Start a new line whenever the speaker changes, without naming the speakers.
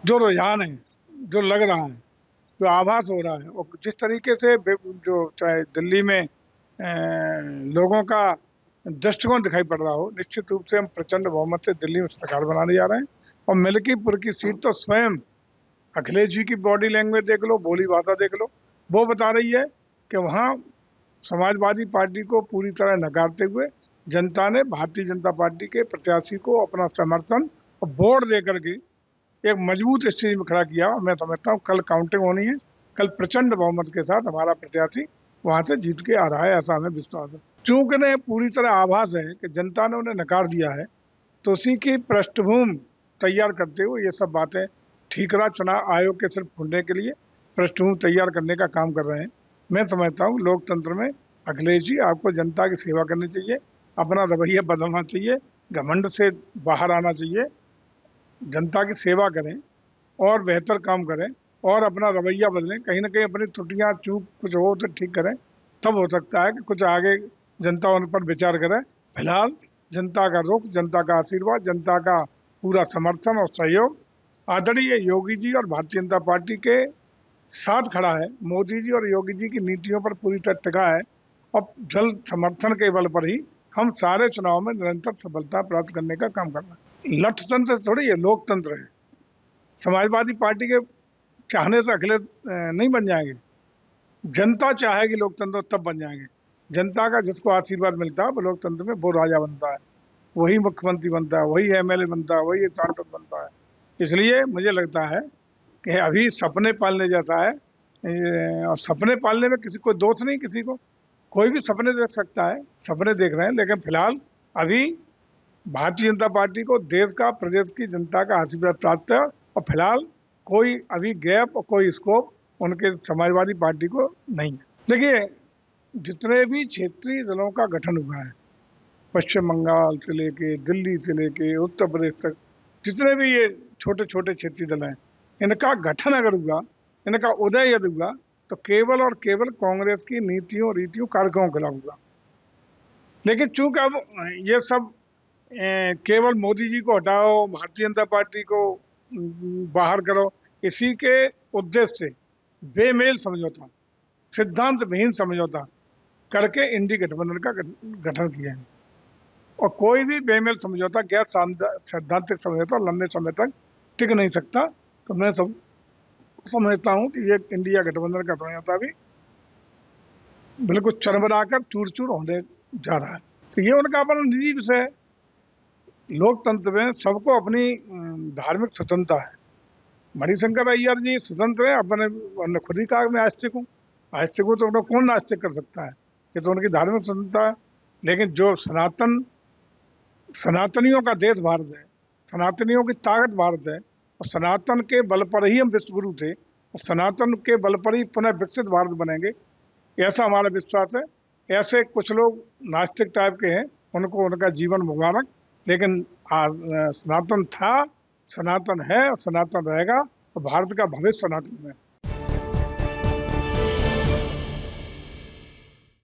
जो रुझान है, जो लग रहा है, जो आभास हो रहा है, और जिस तरीके से जो चाहे दिल्ली में लोगों का दृष्टिकोण दिखाई पड़ रहा हो, निश्चित रूप से हम प्रचंड बहुमत से दिल्ली में सरकार बनाने जा रहे हैं। और मिल्कीपुर की सीट तो स्वयं अखिलेश जी की बॉडी लैंग्वेज देख लो, बोली भाषा देख लो, वो बता रही है कि वहाँ समाजवादी पार्टी को पूरी तरह नकारते हुए जनता ने भारतीय जनता पार्टी के प्रत्याशी को अपना समर्थन और वोट देकर के एक मजबूत स्थिति में खड़ा किया। मैं समझता हूँ कल काउंटिंग होनी है, कल प्रचंड बहुमत के साथ हमारा प्रत्याशी वहां से जीत के आ रहा है, ऐसा हमें विश्वास है। चूंकि उन्हें पूरी तरह आभास है कि जनता ने उन्हें नकार दिया है, तो उसी की पृष्ठभूमि तैयार करते हुए ये सब बातें ठीकरा चुनाव आयोग के सिर्फ खुलने के लिए पृष्ठभूमि तैयार करने का काम कर रहे हैं। मैं समझता हूँ लोकतंत्र में अखिलेश जी आपको जनता की सेवा करनी चाहिए, अपना रवैया बदलना चाहिए, घमंड से बाहर आना चाहिए, जनता की सेवा करें और बेहतर काम करें और अपना रवैया बदलें। कहीं ना कहीं अपनी त्रुटियां चूक कुछ हो तो ठीक करें, तब हो सकता है कि कुछ आगे जनता उन पर विचार करे। फिलहाल जनता का रुख, जनता का आशीर्वाद, जनता का पूरा समर्थन और सहयोग आदरणीय योगी जी और भारतीय जनता पार्टी के साथ खड़ा है। मोदी जी और योगी जी की नीतियों पर पूरी तरह टिका है और जल समर्थन के बल पर ही हम सारे चुनाव में निरंतर सफलता प्राप्त करने का काम कर रहे हैं। लठतंत्र थोड़ी है, लोकतंत्र है। समाजवादी पार्टी के चाहने से अखिलेश नहीं बन जाएंगे, जनता चाहेगी लोकतंत्र तब बन जाएंगे। जनता का जिसको आशीर्वाद मिलता है वो लोकतंत्र में वो राजा बनता है, वही मुख्यमंत्री बनता है, वही एमएलए बनता है, वही सांसद बनता है। इसलिए मुझे लगता है कि अभी सपने पालने जैसा है। और सपने पालने में किसी को दोष नहीं, किसी को कोई भी सपने देख सकता है, सपने देख रहे हैं। लेकिन फिलहाल अभी भारतीय जनता पार्टी को देश का, प्रदेश की जनता का आशीर्वाद प्राप्त है और फिलहाल कोई अभी गैप और कोई स्कोप उनके समाजवादी पार्टी को नहीं है। देखिए, जितने भी क्षेत्रीय दलों का गठन हुआ है, पश्चिम बंगाल से लेके दिल्ली से लेके उत्तर प्रदेश तक, जितने भी ये छोटे छोटे क्षेत्रीय दल हैं, इनका गठन अगर हुआ, इनका उदय यदि हुआ, तो केवल और केवल कांग्रेस की नीतियों, रीतियों, कार्यक्रमों के खिलाफ हुआ। लेकिन चूंकि अब ये सब केवल मोदी जी को हटाओ, भारतीय जनता पार्टी को बाहर करो, इसी के उद्देश्य से बेमेल समझौता, सिद्धांत विहीन समझौता करके इंडी गठबंधन का गठन किया है। और कोई भी बेमेल समझौता, गैर सैद्धांतिक समझौता लंबे समय तक टिक नहीं सकता। तो मैं समझता हूँ कि ये इंडिया गठबंधन का समझौता भी बिल्कुल चरमराकर चूर चूर होने जा रहा है। तो ये उनका अपना निजी विषय है। लोकतंत्र में सबको अपनी धार्मिक स्वतंत्रता है। मणिशंकर अय्यर जी स्वतंत्र है, अपने खुद ही कहा मैं आस्तिक हूँ। आस्तिक हूँ तो उनको कौन नास्तिक कर सकता है? ये तो उनकी धार्मिक स्वतंत्रता है। लेकिन जो सनातनियों का देश भारत है, सनातनियों की ताकत भारत है, और सनातन के बल पर ही हम विश्वगुरु थे, और सनातन के बल पर ही पुनः विकसित भारत बनेंगे, ऐसा हमारा विश्वास है। ऐसे कुछ लोग नास्तिक टाइप के हैं, उनको उनका जीवन मुबारक। लेकिन सनातन था, सनातन है और सनातन रहेगा, और भारत का भविष्य सनातन में है।